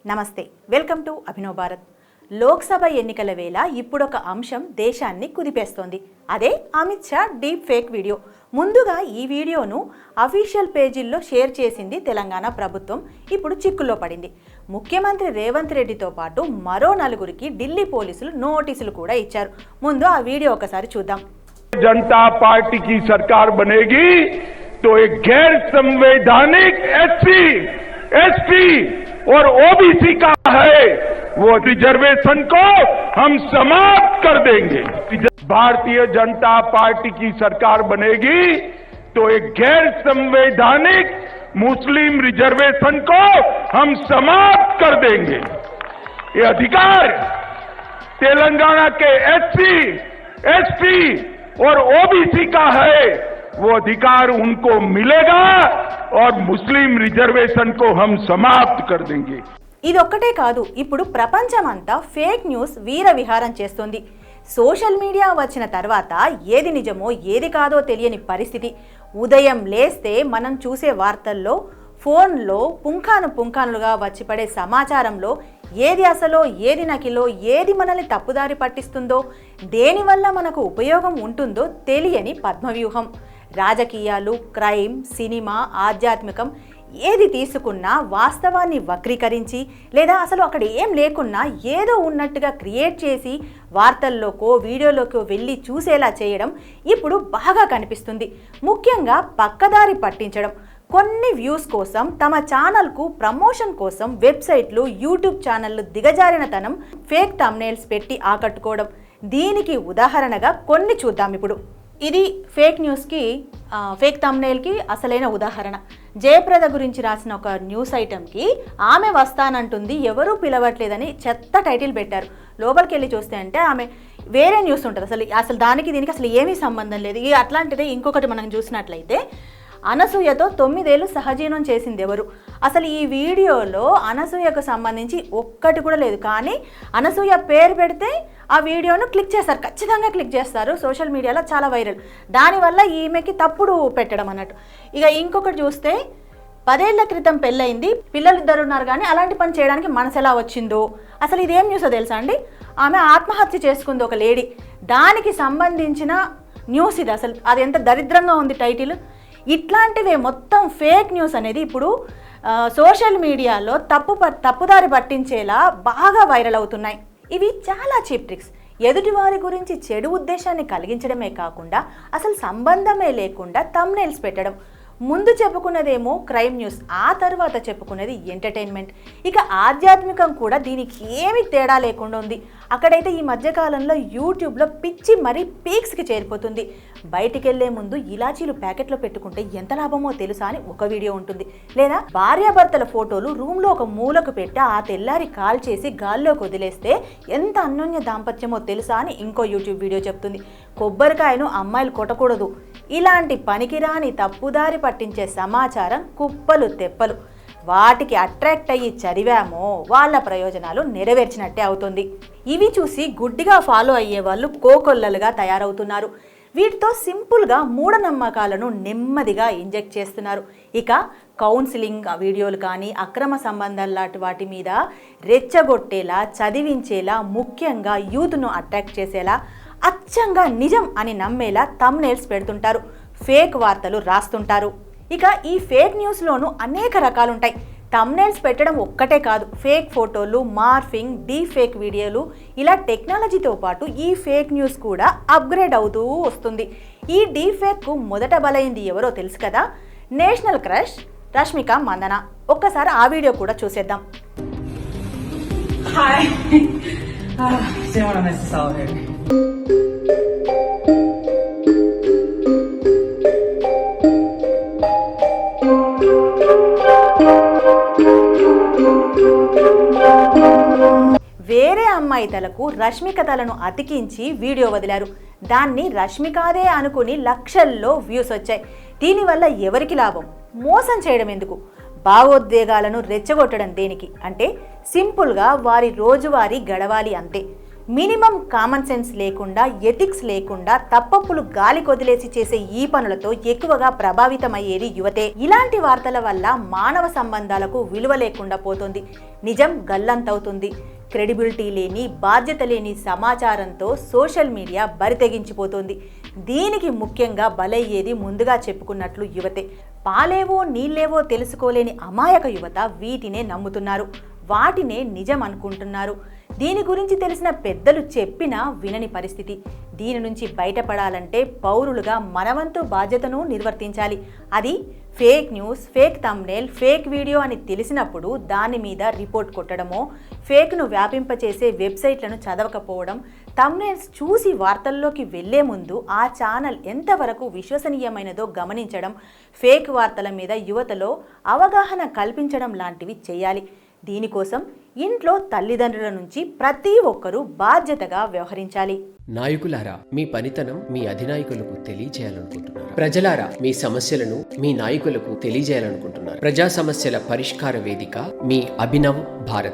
నమస్తే, welcome to Abhinav Bharat. Lok Sabha ఎన్నికల వేళ ఇప్పుడొక అంశం దేశాన్ని కుదిపేస్తోంది. అదే Amit Shah deep fake video. ముందుగా ఈ వీడియోను అఫీషియల్ పేజీల్లో షేర్ చేసింది తెలంగాణ ప్రభుత్వం. ఇప్పుడు చిక్కుల్లో పడింది. ముఖ్యమంత్రి రేవంత్ రెడ్డితో పాటు మరో నలుగురికి ఢిల్లీ పోలీసులు నోటీసులు కూడా ఇచ్చారు. ముందు ఆ వీడియో ఒకసారి చూద్దాం. जनता पार्टी की सरकार बनेगी तो एक गैर संवैधानिक एसपी और ओबीसी का है वो रिजर्वेशन को हम समाप्त कर देंगे. भारतीय जनता पार्टी की सरकार बनेगी तो एक गैर संवैधानिक मुस्लिम रिजर्वेशन को हम समाप्त कर देंगे. ये अधिकार तेलंगाना के एसपी और ओबीसी का है, वो अधिकार उनको मिलेगा और मुस्लिम रिजर्वेशन को हम समाप्त कर देंगे. ఇదొక్కటే కాదు, ఇప్పుడు ప్రపంచమంతా ఫేక్ న్యూస్ వీర విహారం చేస్తుంది. సోషల్ మీడియా వచ్చిన తర్వాత ఏది నిజమో ఏది కాదో తెలియని పరిస్థితి. ఉదయం లేస్తే మనం చూసే వార్తల్లో, ఫోన్లో పుంఖానులుగా వచ్చిపడే సమాచారంలో ఏది అసలో ఏది నకిలో, ఏది మనల్ని తప్పుదారి పట్టిస్తుందో, దేనివల్ల మనకు ఉపయోగం ఉంటుందో తెలియని పద్మవ్యూహం. రాజకీయాలు, క్రైమ్, సినిమా, ఆధ్యాత్మికం ఏది తీసుకున్నా వాస్తవాన్ని వక్రీకరించి లేదా అసలు అక్కడ ఏం లేకున్నా ఏదో ఉన్నట్టుగా క్రియేట్ చేసి వార్తల్లోకో వీడియోలోకో వెళ్ళి చూసేలా చేయడం ఇప్పుడు బాగా కనిపిస్తుంది. ముఖ్యంగా పక్కదారి పట్టించడం. కొన్ని వ్యూస్ కోసం తమ ఛానల్కు ప్రమోషన్ కోసం వెబ్సైట్లు, యూట్యూబ్ ఛానళ్లు దిగజారిన తనం ఫేక్ థంబ్నెయిల్స్ పెట్టి ఆకట్టుకోవడం. దీనికి ఉదాహరణగా కొన్ని చూద్దాం ఇప్పుడు. ఇది ఫేక్ న్యూస్కి, ఫేక్ థంబ్నెయిల్కి అసలైన ఉదాహరణ. జయప్రద గురించి రాసిన ఒక న్యూస్ ఐటెంకి ఆమె వస్తానంటుంది, ఎవరూ పిలవట్లేదని చెత్త టైటిల్ పెట్టారు. లోపలికి వెళ్ళి చూస్తే అంటే ఆమె వేరే న్యూస్ ఉంటుంది. అసలు దానికి దీనికి అసలు ఏమీ సంబంధం లేదు. అట్లాంటిదే ఇంకొకటి మనం చూసినట్లయితే, అనసూయతో 9 ఏళ్ళు సహజీవనం చేసింది ఎవరు? అసలు ఈ వీడియోలో అనసూయకు సంబంధించి ఒక్కటి కూడా లేదు. కానీ అనసూయ పేరు పెడితే ఆ వీడియోను క్లిక్ చేస్తారు, ఖచ్చితంగా క్లిక్ చేస్తారు. సోషల్ మీడియాలో చాలా వైరల్. దానివల్ల ఈమెకి తప్పుడు పెట్టడం అన్నట్టు. ఇక ఇంకొకటి చూస్తే, 10 ఏళ్ల క్రితం పెళ్ళయింది, పిల్లలు 2 ఉన్నారు, కానీ అలాంటి పని చేయడానికి మనసు ఎలా వచ్చిందో. అసలు ఇదేం న్యూసో తెలుసా అండి? ఆమె ఆత్మహత్య చేసుకుంది ఒక లేడీ. దానికి సంబంధించిన న్యూస్ ఇది. అసలు అది ఎంత దరిద్రంగా ఉంది టైటిల్. ఇట్లాంటివే మొత్తం ఫేక్ న్యూస్ అనేది ఇప్పుడు సోషల్ మీడియాలో తప్పుదారి పట్టించేలా బాగా వైరల్ అవుతున్నాయి. ఇవి చాలా చీప్ ట్రిక్స్. ఎదుటివారి గురించి చెడు ఉద్దేశాన్ని కలిగించడమే కాకుండా అసలు సంబంధమే లేకుండా థంబ్నెయిల్స్ పెట్టడం. ముందు చెప్పుకున్నదేమో క్రైమ్ న్యూస్, ఆ తర్వాత చెప్పుకున్నది ఎంటర్టైన్మెంట్. ఇక ఆధ్యాత్మికం కూడా దీనికి ఏమి తేడా లేకుండా ఉంది. అక్కడైతే ఈ మధ్యకాలంలో యూట్యూబ్లో పిచ్చి మరీ పీక్స్కి చేరిపోతుంది. బయటికి వెళ్లే ముందు ఇలాచీలు ప్యాకెట్లో పెట్టుకుంటే ఎంత లాభమో తెలుసా అని ఒక వీడియో ఉంటుంది. లేదా భార్యాభర్తల ఫోటోలు రూమ్లో ఒక మూలకు పెట్టి ఆ తెల్లారి కాల్ చేసి గాల్లోకి వదిలేస్తే ఎంత అన్యోన్య దాంపత్యమో తెలుసా అని ఇంకో యూట్యూబ్ వీడియో చెప్తుంది. కొబ్బరికాయను అమ్మాయిలు కొట్టకూడదు. ఇలాంటి పనికిరాని తప్పుదారి పట్టించే సమాచారం కుప్పలు తెప్పలు. వాటికి అట్రాక్ట్ అయ్యి చదివామో వాళ్ళ ప్రయోజనాలు నెరవేర్చినట్టే అవుతుంది. ఇవి చూసి గుడ్డిగా ఫాలో అయ్యే వాళ్ళు కోకొల్లలుగా తయారవుతున్నారు. వీటితో సింపుల్గా మూఢనమ్మకాలను నెమ్మదిగా ఇంజెక్ట్ చేస్తున్నారు. ఇక కౌన్సిలింగ్ వీడియోలు కానీ, అక్రమ సంబంధాలు లాంటి వాటి మీద రెచ్చగొట్టేలా, చదివించేలా, ముఖ్యంగా యూత్ను అట్రాక్ట్ చేసేలా, అచ్చంగా నిజం అని నమ్మేలా థంబ్నెయిల్స్ పెడుతుంటారు, ఫేక్ వార్తలు రాస్తుంటారు. ఇక ఈ ఫేక్ న్యూస్లోనూ అనేక రకాలుంటాయి. థంబ్నెయిల్స్ పెట్టడం ఒక్కటే కాదు, ఫేక్ ఫోటోలు, మార్ఫింగ్, డీప్ ఫేక్ వీడియోలు, ఇలా టెక్నాలజీతో పాటు ఈ ఫేక్ న్యూస్ కూడా అప్గ్రేడ్ అవుతూ వస్తుంది. ఈ డీప్ ఫేక్కు మొదట బలైంది ఎవరో తెలుసు కదా? National crush Rashmika Mandanna. ఒక్కసారి ఆ వీడియో కూడా చూసేద్దాం. వేరే అమ్మాయి తలకు రష్మిక తలను అతికించి వీడియో వదిలారు. దాన్ని రష్మికాదే అనుకుని లక్షల్లో వ్యూస్ వచ్చాయి. దీనివల్ల ఎవరికి లాభం? మోసం చేయడం ఎందుకు? భావోద్వేగాలను రెచ్చగొట్టడం దేనికి? అంటే సింపుల్గా వారి రోజువారీ గడవాలి అంతే. మినిమం కామన్ సెన్స్ లేకుండా, ఎథిక్స్ లేకుండా తప్పప్పులు గాలి కొదిలేసి చేసే ఈ పనులతో ఎక్కువగా ప్రభావితమయ్యేది యువతే. ఇలాంటి వార్తల వల్ల మానవ సంబంధాలకు విలువ లేకుండా పోతుంది, నిజం గల్లంతవుతుంది. క్రెడిబిలిటీ లేని, బాధ్యత లేని సమాచారంతో సోషల్ మీడియా బరితెగించిపోతుంది. దీనికి ముఖ్యంగా బలయ్యేది ముందుగా చెప్పుకున్నట్లు యువతే. పాలేవో నీళ్ళేవో తెలుసుకోలేని అమాయక యువత వీటినే నమ్ముతున్నారు, వాటినే నిజం అనుకుంటున్నారు. దీని గురించి తెలిసిన పెద్దలు చెప్పినా వినని పరిస్థితి. దీని నుంచి బయటపడాలంటే పౌరులుగా మనవంతు బాధ్యతను నిర్వర్తించాలి. అది fake news, fake thumbnail, fake video అని తెలిసినప్పుడు దాని మీద రిపోర్ట్ కొట్టడమో, ఫేక్ను వ్యాపింపచేసే వెబ్సైట్లను చదవకపోవడం, థంబ్నెయిల్స్ చూసి వార్తల్లోకి వెళ్లే ముందు ఆ ఛానల్ ఎంతవరకు విశ్వసనీయమైనదో గమనించడం, ఫేక్ వార్తల మీద యువతలో అవగాహన కల్పించడం లాంటివి చేయాలి. దీనికోసం ఇంట్లో తల్లిదండ్రుల నుంచి ప్రతి ఒక్కరూ బాధ్యతగా వ్యవహరించాలి. నాయకులారా, మీ పనితనం మీ అధినాయకులకు తెలియజేయాలనుకుంటున్నారు. ప్రజలారా, మీ సమస్యలను మీ నాయకులకు తెలియజేయాలనుకుంటున్నారు. ప్రజా సమస్యల పరిష్కార వేదిక మీ అభినవ్ భారత్.